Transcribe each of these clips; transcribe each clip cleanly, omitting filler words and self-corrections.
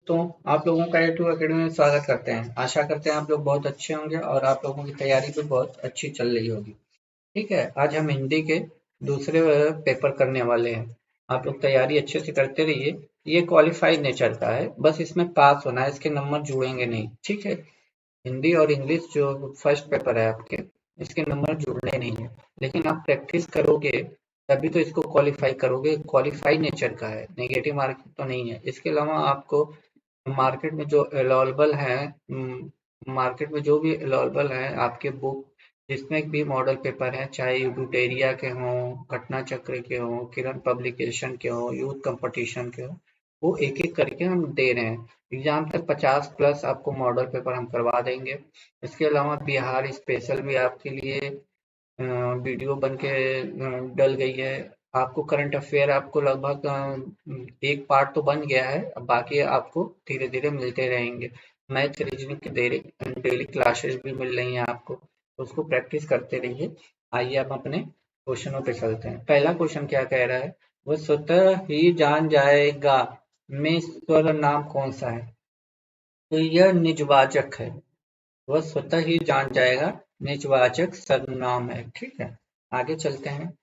तो आप लोगों का A2 अकेडमी में स्वागत करते हैं। आशा करते हैं आप लोग बहुत अच्छे होंगे और आप लोगों की तैयारी भी बहुत अच्छी चल रही होगी। ठीक है, आज हम हिंदी के दूसरे पेपर करने वाले हैं। आप लोग तैयारी अच्छे से करते रहिए। ये क्वालिफाइड नेचर का है, बस इसमें पास होना है, इसके नंबर जुड़ेंगे नहीं। ठीक है, हिंदी और इंग्लिश जो फर्स्ट पेपर है आपके, इसके नंबर जुड़ने नहीं है, लेकिन आप प्रैक्टिस करोगे तभी तो इसको क्वालिफाई करोगे। क्वालिफाई नेचर का है, नेगेटिव मार्किंग तो नहीं है। इसके अलावा आपको मार्केट में जो अवेलेबल है, मार्केट में जो भी अवेलेबल है आपके बुक, जिसमें भी मॉडल पेपर हैं, चाहे यूटेरिया के हों, घटना चक्र के हों, किरण पब्लिकेशन के हों, यूथ कंपटीशन के हों, वो एक एक करके हम दे रहे हैं। एग्जाम तक 50 प्लस आपको मॉडल पेपर हम करवा देंगे। इसके अलावा बिहार स्पेशल भी आपके लिए वीडियो बन के डल गई है। आपको करंट अफेयर आपको लगभग एक पार्ट तो बन गया है, अब बाकी आपको धीरे धीरे मिलते रहेंगे। मैथ रीजनिंग की डेली क्लासेस भी मिल रही हैं आपको, तो उसको प्रैक्टिस करते रहिए। आइए अब अपने क्वेश्चनों पे चलते हैं। पहला क्वेश्चन क्या कह रहा है, वह स्वतः ही जान जाएगा में स्वर नाम कौन सा है। तो यह निजवाचक है, वह स्वतः ही जान जाएगा, निजवाचक सर्वनाम है। ठीक है, आगे चलते हैं।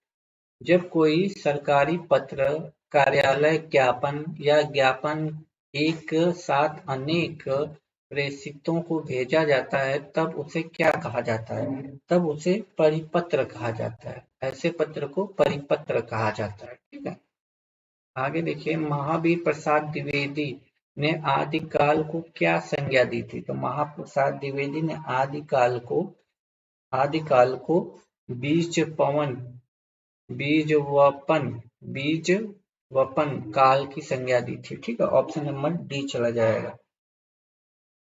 जब कोई सरकारी पत्र, कार्यालय ज्ञापन या ज्ञापन एक साथ अनेक प्रेषितों को भेजा जाता है, तब उसे क्या कहा जाता है। तब उसे परिपत्र कहा जाता है। ऐसे पत्र को परिपत्र कहा जाता है। ठीक है, आगे देखिए। महावीर प्रसाद द्विवेदी ने आदिकाल को क्या संज्ञा दी थी। तो महाप्रसाद द्विवेदी ने आदिकाल को बीज पवन, बीज वपन, बीज वपन काल की संज्ञा दी थी। ठीक है, ऑप्शन नंबर डी चला जाएगा।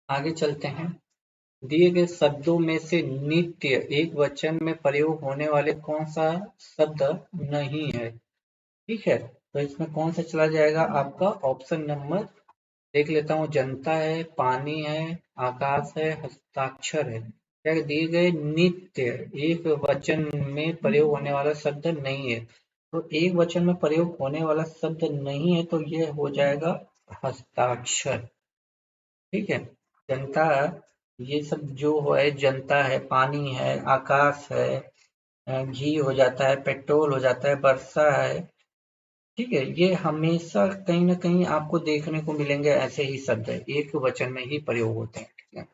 आगे चलते हैं। दिए गए शब्दों में से नित्य एक वचन में प्रयोग होने वाले कौन सा शब्द नहीं है। ठीक है, तो इसमें कौन सा चला जाएगा आपका ऑप्शन नंबर, देख लेता हूँ। जनता है, पानी है, आकाश है, हस्ताक्षर है। क्या दिए गए नित्य एक वचन में प्रयोग होने वाला शब्द नहीं है, तो एक वचन में प्रयोग होने वाला शब्द नहीं है, तो ये हो जाएगा हस्ताक्षर। ठीक है, जनता, ये सब जो है, जनता है, पानी है, आकाश है, घी हो जाता है, पेट्रोल हो जाता है, वर्षा है। ठीक है, ये हमेशा कहीं ना कहीं आपको देखने को मिलेंगे, ऐसे ही शब्द है, एक वचन में ही प्रयोग होते हैं। ठीक है,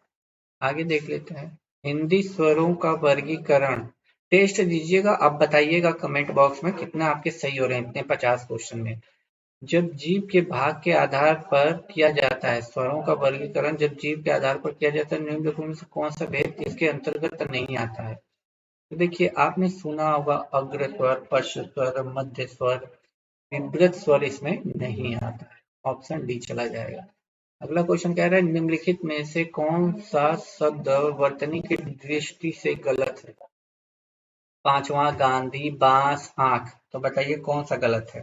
आगे देख लेते हैं। हिंदी स्वरों का वर्गीकरण टेस्ट दीजिएगा, आप बताइएगा कमेंट बॉक्स में कितना आपके सही हो रहे हैं इतने 50 क्वेश्चन में। जब जीव के भाग के आधार पर किया जाता है, स्वरों का वर्गीकरण जब जीव के आधार पर किया जाता है, निम्नलिखित में से कौन सा भेद इसके अंतर्गत नहीं आता है। तो देखिए, आपने सुना होगा अग्र स्वर, पश्च स्वर, मध्य स्वर, विभ्रत स्वर इसमें नहीं आता है। ऑप्शन डी चला जाएगा। अगला क्वेश्चन कह रहा है, निम्नलिखित में से कौन सा शब्द वर्तनी की दृष्टि से गलत है। पांचवा, गांधी, बांस, आंख। तो बताइए कौन सा गलत है।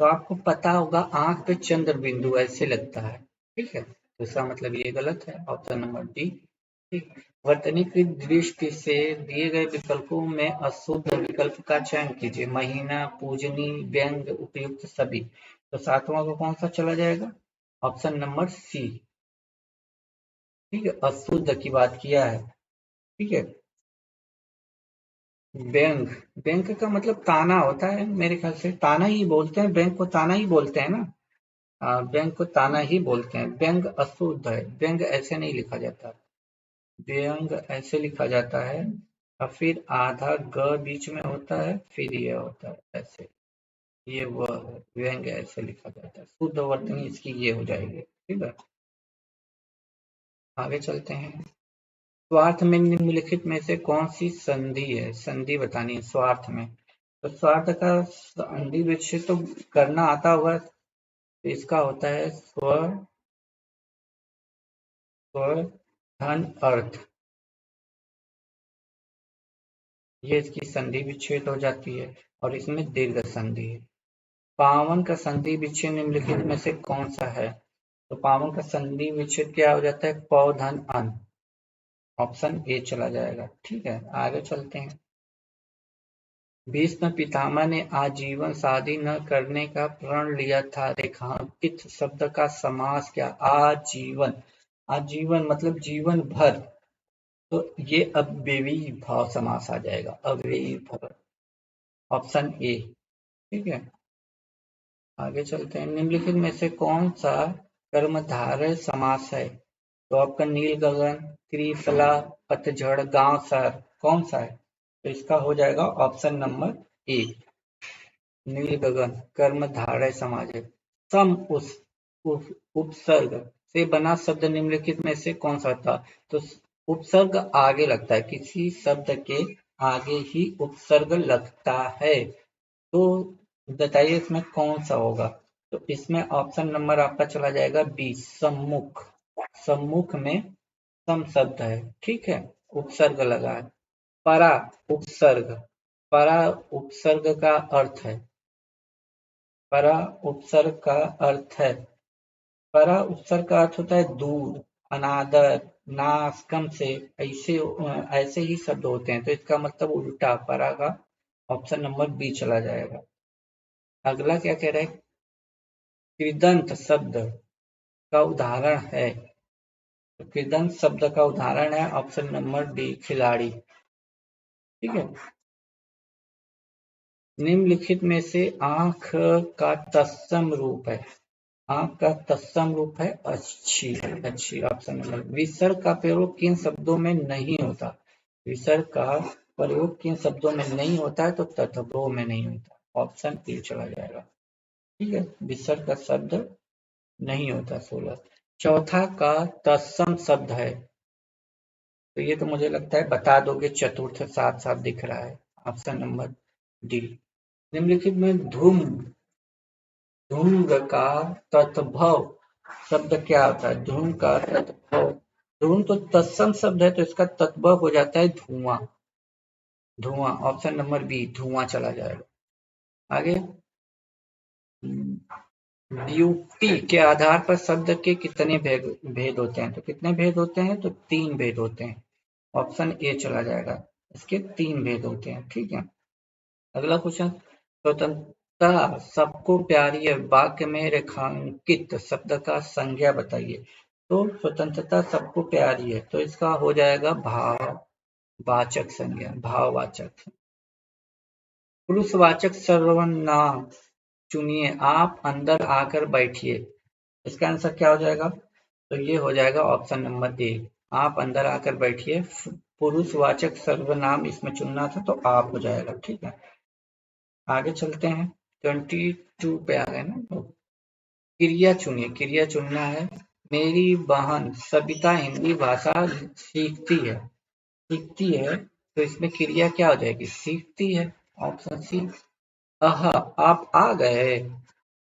तो आपको पता होगा आंख पे चंद्र बिंदु ऐसे लगता है। ठीक है, तो इसका मतलब ये गलत है, ऑप्शन नंबर डी। ठीक, वर्तनी की दृष्टि से दिए गए विकल्पों में अशुद्ध विकल्प का चयन कीजिए। महीना, पूजनी, व्यंग, उपयुक्त, सभी। तो सातवां को कौन सा चला जाएगा, ऑप्शन नंबर सी। ठीक है, अशुद्ध की बात किया है। ठीक है, व्यंग, व्यंग का मतलब ताना होता है, मेरे ख्याल से ताना ही बोलते हैं, व्यंग को ताना ही बोलते हैं ना। व्यंग को ताना ही बोलते हैं। व्यंग अशुद्ध है, व्यंग ऐसे नहीं लिखा जाता। व्यंग ऐसे लिखा जाता है और फिर आधा ग बीच में होता है, फिर ये होता है ऐसे, ये वह है, व्यंग ऐसे लिखा जाता है। शुद्ध वर्तनी इसकी ये हो जाएगी। ठीक है, आगे चलते हैं। स्वार्थ में निम्नलिखित में से कौन सी संधि है, संधि बतानी है स्वार्थ में। तो स्वार्थ का संधि विच्छेद तो करना आता होगा, तो इसका होता है स्व, स्व, धन, अर्थ। ये इसकी संधि विच्छेद हो जाती है और इसमें दीर्घ संधि है। पावन का संधि विच्छेद निम्नलिखित में से कौन सा है। तो पावन का संधि विच्छेद क्या हो जाता है, पौ, धन, अन। ऑप्शन ए चला जाएगा। ठीक है, आगे चलते हैं। भीष्म पितामह ने आजीवन शादी न करने का प्रण लिया था। रेखांकित शब्द का समास क्या? आजीवन। आजीवन मतलब जीवन भर, तो ये अव्ययी भाव समास आ जाएगा, अव्ययी भाव। Option A. ठीक है, आगे चलते हैं। निम्नलिखित में से कौन सा कर्मधारय समास है? तो आपका नील गगन, त्रिफला, पतझड़, गांव शहर, कौन सा है? तो इसका हो जाएगा ऑप्शन नंबर ए, नील गगन कर्मधारय समास है। सम उपसर्ग से बना शब्द निम्नलिखित में से कौन सा था? तो उपसर्ग आगे लगता है, किसी शब्द के आगे ही उपसर्ग लगता है, तो बताइए इसमें कौन सा होगा? तो इसमें ऑप्शन नंबर आपका चला जाएगा बी, सम्मुख। सम्मुख में सम शब्द है, ठीक है, उपसर्ग लगा है। परा उपसर्ग, परा उपसर्ग का अर्थ है, परा उपसर्ग का अर्थ है, परा उपसर्ग का अर्थ होता है दूर, अनादर, नाश, कम से, ऐसे ही शब्द होते हैं, तो इसका मतलब उल्टा, परा का ऑप्शन नंबर बी चला जाएगा। अगला क्या कह रहा है? कृदंत शब्द का उदाहरण है, तो कृदंत शब्द का उदाहरण है ऑप्शन नंबर डी, खिलाड़ी। ठीक है, निम्नलिखित में से आंख का तत्सम रूप है, आंख का तत्सम रूप है अच्छी, अच्छी ऑप्शन नंबर। विसर्ग का प्रयोग किन शब्दों में नहीं होता? विसर्ग का प्रयोग किन शब्दों में नहीं होता है? तो तत्वों में नहीं होता, ऑप्शन ए चला जाएगा। ठीक है, विसर्ग का शब्द नहीं होता 16। चौथा का तत्सम शब्द है, तो ये तो मुझे लगता है बता दोगे, चतुर्थ साथ साथ दिख रहा है, ऑप्शन नंबर डी। निम्नलिखित में धूम, धूम का तत्भव शब्द क्या होता है? धूम का तत्भव, धूम तो तत्सम शब्द है, तो इसका तत्भव हो जाता है धुआं, धुआं, ऑप्शन नंबर बी, धुआं चला जाएगा। आगे, ड्यूटी के आधार पर शब्द के कितने भेद होते हैं? तो कितने भेद होते हैं? तो 3 भेद होते हैं, ऑप्शन ए चला जाएगा, इसके 3 भेद होते हैं। ठीक है, अगला क्वेश्चन, स्वतंत्रता सबको प्यारी है, वाक्य में रेखांकित शब्द का संज्ञा बताइए। तो स्वतंत्रता सबको प्यारी है, तो इसका हो जाएगा भाववाचक संज्ञा, भाववाचक। पुरुषवाचक सर्वनाम चुनिए, आप अंदर आकर बैठिए, इसका आंसर क्या हो जाएगा? तो ये हो जाएगा ऑप्शन नंबर ए, आप अंदर आकर बैठिए। पुरुषवाचक सर्वनाम इसमें चुनना था, तो आप हो जाएगा। ठीक है, आगे चलते हैं, 22 पे आ गए ना। तो क्रिया चुनिए, क्रिया चुनना है। मेरी बहन सविता हिंदी भाषा सीखती है, तो इसमें क्रिया क्या हो जाएगी? सीखती है, ऑप्शन सी। आह, आप आ गए,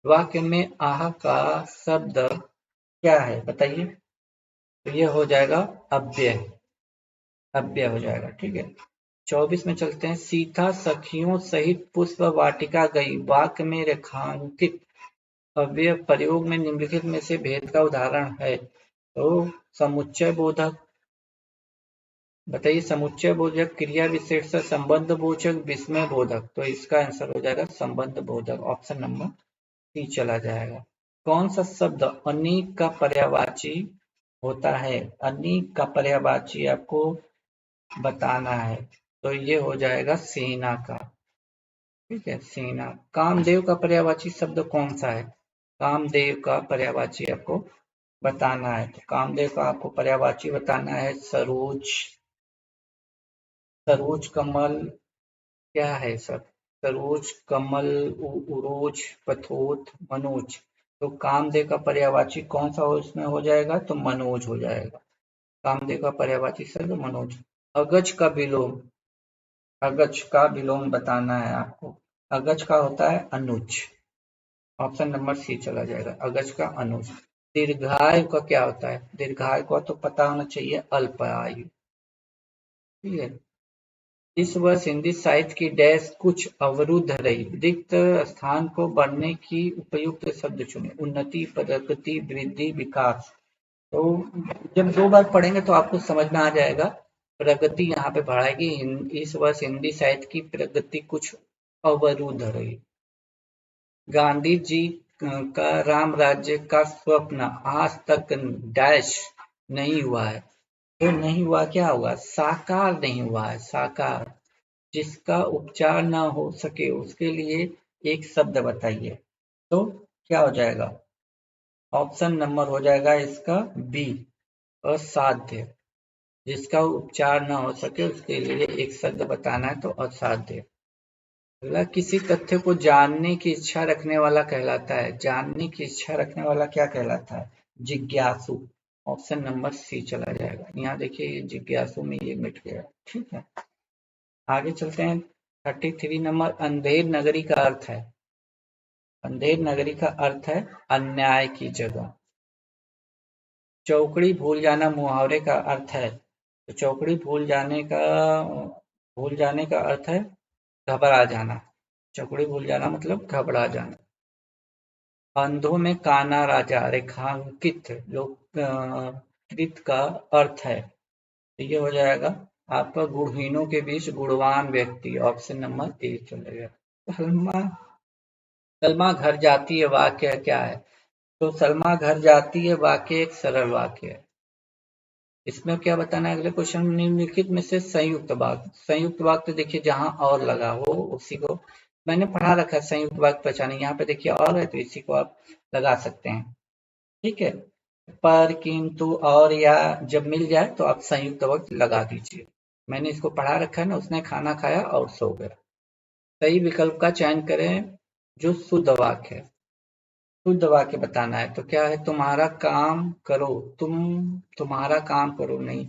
वाक्य में आह का शब्द क्या है बताइए? तो ये हो जाएगा अव्यय, अव्यय हो जाएगा। ठीक है, 24 में चलते हैं। सीता सखियों सहित पुष्प वाटिका गई, वाक्य में रेखांकित अव्यय प्रयोग में निम्नलिखित में से भेद का उदाहरण है? तो समुच्चय बोधक, बताइए, समुच्चय बोधक, क्रिया विशेष, संबंध बोधक, विस्मय बोधक, तो इसका आंसर हो जाएगा संबंध बोधक, ऑप्शन नंबर सी चला जाएगा। कौन सा शब्द अनेक का पर्यायवाची होता है? अनेक का पर्यायवाची आपको बताना है, तो ये हो जाएगा सेना का। ठीक है, सेना। कामदेव का पर्यायवाची शब्द कौन सा है? कामदेव का पर्यायवाची आपको बताना है, तो कामदेव का आपको पर्यायवाची बताना है सरोज, सरोज कमल, क्या है सब? सरोज कमल, उरोज, पथोत, मनोज, तो कामदेव का पर्यायवाची कौन सा उसमें हो जाएगा? तो मनोज हो जाएगा, कामदेव का पर्यायवाची शब्द मनोज। अगज का विलोम, अगज का विलोम बताना है आपको, अगज का होता है अनुज, ऑप्शन नंबर सी चला जाएगा, अगज का अनुज। दीर्घायु का क्या होता है? दीर्घायु का तो पता होना चाहिए, अल्पायु। ठीक है, इस वर्ष हिंदी साहित्य की डैश कुछ अवरुद्ध रही, रिक्त स्थान को भरने की उपयुक्त शब्द चुने। उन्नति, प्रगति, वृद्धि, विकास, तो जब 2 बार पढ़ेंगे तो आपको समझ में आ जाएगा। प्रगति यहाँ पे बढ़ाएगी, इस वर्ष हिंदी साहित्य की प्रगति कुछ अवरुद्ध रही। गांधी जी का राम राज्य का स्वप्न आज तक डैश नहीं हुआ है। तो नहीं हुआ, क्या हुआ? साकार नहीं हुआ है, साकार। जिसका उपचार ना हो सके उसके लिए एक शब्द बताइए। तो क्या हो जाएगा? ऑप्शन नंबर हो जाएगा इसका बी, असाध्य। जिसका उपचार ना हो सके उसके लिए एक शब्द बताना है, तो असाध्य। अगला, किसी तथ्य को जानने की इच्छा रखने वाला कहलाता है। जानने की इच्छा रखने वाला क्या कहलाता है? जिज्ञासु। ऑप्शन नंबर सी चला जाएगा। यहाँ देखिए ये जिज्ञासु में ये मिट गया। ठीक है, आगे चलते हैं। 33 नंबर, अंधेर नगरी का अर्थ है। अंधेर नगरी का अर्थ है अन्याय की जगह। चौकड़ी भूल जाना मुहावरे का अर्थ है। तो चौकड़ी भूल जाने का अर्थ है घबरा जाना। चौकड़ी भूल जाना मतलब घबरा जाना। अंधों में काना राजा रेखांकित लोककृत का अर्थ है। तो ये हो जाएगा आपका गुणहीनों के बीच गुणवान व्यक्ति। ऑप्शन नंबर ए चलेगा। सलमा सलमा घर जाती है वाक्य क्या है? तो सलमा घर जाती है वाक्य एक सरल वाक्य है। इसमें क्या बताना है? अगले क्वेश्चन, निम्नलिखित में से संयुक्त वाक्य। संयुक्त वाक्य तो देखिए जहां और लगा हो उसी को मैंने पढ़ा रखा है। संयुक्त वाक्य पहचाने, यहाँ पे देखिए और है तो इसी को आप लगा सकते हैं। ठीक है, पर, किंतु, और, या जब मिल जाए तो आप संयुक्त वाक्य लगा दीजिए। मैंने इसको पढ़ा रखा है ना। उसने खाना खाया और सो गया। सही विकल्प का चयन करें जो शुद्ध वाक्य है। शुद्ध वाक्य बताना है तो क्या है? तुम्हारा काम करो। तुम्हारा काम करो नहीं,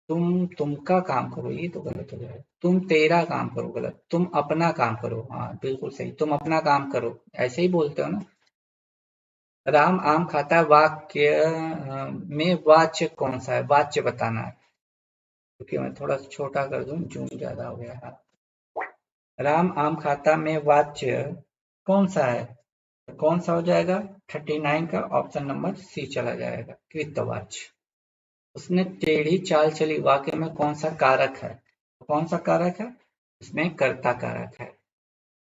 तुमका काम करो, ये तो गलत हो जाएगा। तुम तेरा काम करो, गलत। तुम अपना काम करो, हाँ बिल्कुल सही। तुम अपना काम करो, ऐसे ही बोलते हो ना। राम आम खाता है वाक्य में वाच्य कौन सा है? वाच्य बताना है। क्योंकि मैं थोड़ा सा छोटा कर दूं, जूम ज्यादा हो गया है। राम आम खाता में वाच्य कौन सा है? तो कौन सा हो जाएगा? 39 का ऑप्शन नंबर सी चला जाएगा, कृतवाच्य। उसने टेढ़ी चाल चली वाक्य में कौन सा कारक है? कौन सा कारक है? इसमें कर्ता कारक है।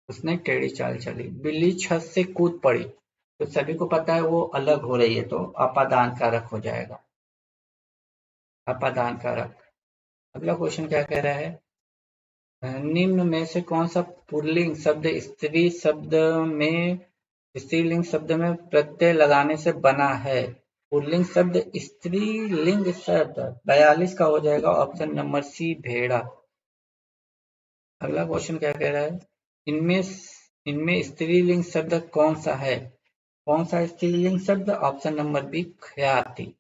उसने टेढ़ी चाल चली। बिल्ली छत से कूद पड़ी, तो सभी को पता है वो अलग हो रही है, तो अपादान कारक हो जाएगा। अपादान कारक। अगला क्वेश्चन क्या कह रहा है? निम्न में से कौन सा पुल्लिंग शब्द स्त्रीलिंग शब्द में प्रत्यय लगाने से बना है? पुल्लिंग शब्द स्त्रीलिंग शब्द 42 का हो जाएगा। ऑप्शन नंबर सी, भेड़ा। अगला क्वेश्चन क्या कह रहा है? इनमें इनमें स्त्रीलिंग शब्द कौन सा है? कौन सा स्त्रीलिंग शब्द? ऑप्शन नंबर बी, ख्याति।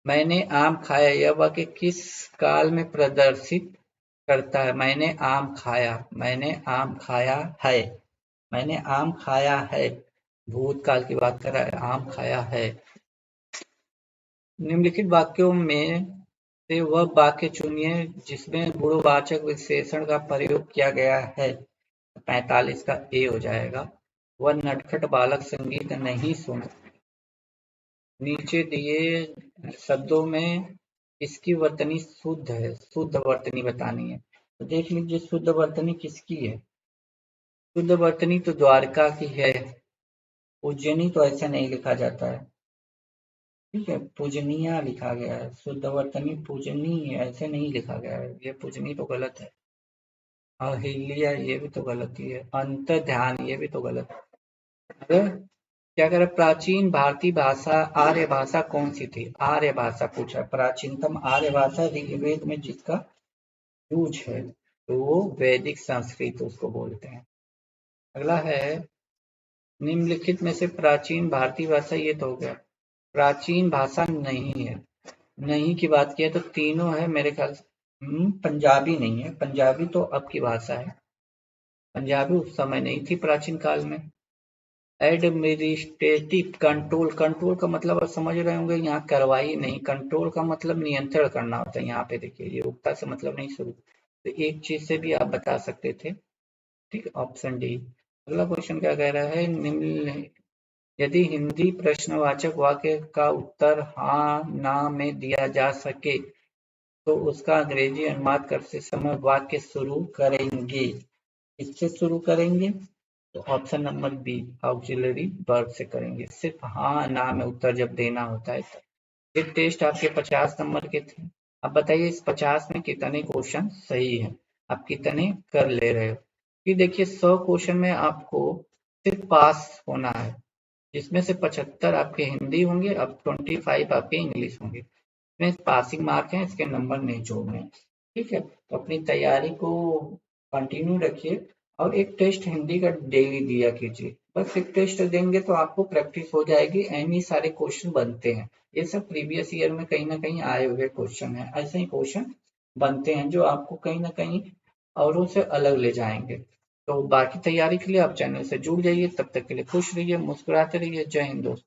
मैंने आम खाया यह वाक्य किस काल में प्रदर्शित करता है? मैंने आम खाया, मैंने आम खाया है, मैंने आम खाया है, भूतकाल की बात कर रहा है, आम खाया है। निम्नलिखित वाक्यों में से वह वाक्य चुनिए जिसमें गुणवाचक विशेषण का प्रयोग किया गया है। 45 का ए हो जाएगा। वह नटखट बालक संगीत नहीं सुन। नीचे दिए शब्दों में इसकी वर्तनी शुद्ध है, शुद्ध वर्तनी बतानी है। तो देख लीजिए शुद्ध वर्तनी किसकी है? शुद्ध वर्तनी तो द्वारका की है। उज्जैनी तो ऐसे नहीं लिखा जाता है। ठीक है, पूजनीय लिखा गया है। शुद्ध वर्तनी पूजनीय ऐसे नहीं लिखा गया है। ये पूजनी तो गलत है। अहिल्या ये भी तो गलत ही है। अंत ध्यान ये भी तो गलत है। क्या कह रहे? प्राचीन भारतीय भाषा आर्य भाषा कौन सी थी? आर्य भाषा पूछा। प्राचीनतम आर्य भाषा ऋग्वेद में जिसका यूज है तो वो वैदिक संस्कृत उसको बोलते हैं। अगला है, निम्नलिखित में से प्राचीन भारतीय भाषा, ये तो हो गया। प्राचीन भाषा नहीं है। नहीं की बात की है तो तीनों है मेरे ख्याल से। पंजाबी नहीं है। पंजाबी तो अब की भाषा है। पंजाबी उस समय नहीं थी प्राचीन काल में। एडमिनिस्ट्रेटिव कंट्रोल, कंट्रोल का मतलब आप समझ रहे होंगे, यहाँ कार्रवाई नहीं। कंट्रोल का मतलब नियंत्रण करना होता है। यहाँ पे देखिए ये उक्ता से मतलब नहीं शुरू, तो एक चीज से भी आप बता सकते थे। ठीक, ऑप्शन डी। अगला क्वेश्चन क्या कह रहा है? निम्न यदि हिंदी प्रश्नवाचक वाक्य का उत्तर हाँ ना में दिया जा सके तो उसका अंग्रेजी अनुवाद करते समय वाक्य शुरू करेंगे। इससे शुरू करेंगे तो option number B auxiliary verb से करेंगे। सिर्फ हाँ ना में उत्तर जब देना होता है तो। ये टेस्ट आपके 50 नंबर के थे। अब बताइए इस 50 में कितने क्वेश्चन सही है, आप कितने कर ले रहे हो। कि देखिए 100 क्वेश्चन में आपको सिर्फ पास होना है, जिसमें से 75 आपके हिंदी होंगे, अब 25 आपके इंग्लिश होंगे। इसमें पासिंग मार्क है, इसके नंबर नहीं जोड़ने हैं। ठीक है, तो अपनी तैयारी को कंटिन्यू रखिए और एक टेस्ट हिंदी का डेली दिया कीजिए। बस एक टेस्ट देंगे तो आपको प्रैक्टिस हो जाएगी। एनी सारे क्वेश्चन बनते हैं, ये सब प्रीवियस ईयर में कहीं ना कहीं आए हुए क्वेश्चन हैं। ऐसे ही क्वेश्चन बनते हैं जो आपको कहीं ना कहीं औरों से अलग ले जाएंगे। तो बाकी तैयारी के लिए आप चैनल से जुड़ जाइए। तब तक के लिए खुश रहिए, मुस्कुराते रहिए। जय हिंद दोस्तों।